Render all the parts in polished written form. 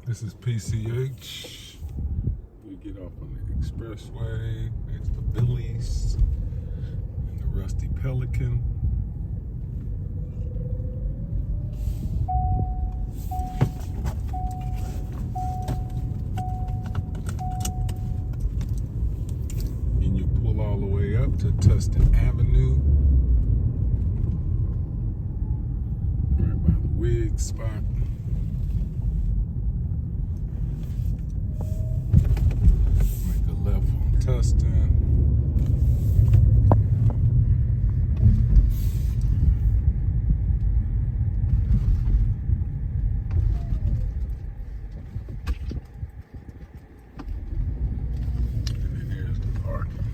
This is PCH. We get off on the expressway next to Billy's and the Rusty Pelican. And you pull all the way up to Tustin Avenue, right by the wig spot. Left on Tustin. And then here's the parking.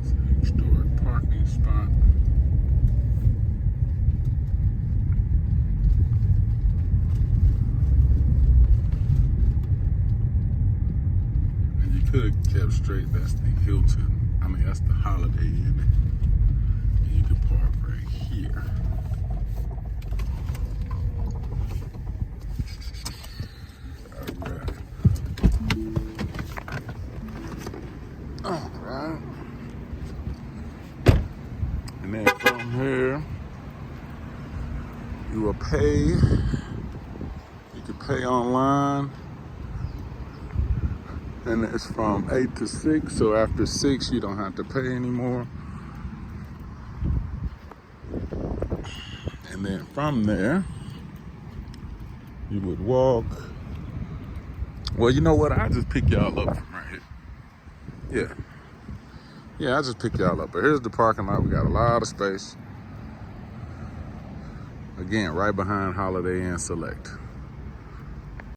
It's an historic parking spot. Could have kept straight. That's the Hilton. That's the Holiday Inn. And you can park right here. Alright. And then from here, you will pay. You can pay online. And it's from 8 to 6, so after 6 you don't have to pay anymore. And then from there, you would walk. Well, you know what? I'll just pick y'all up from right here. Yeah, I'll just pick y'all up. But here's the parking lot. We got a lot of space. Again, right behind Holiday Inn Select.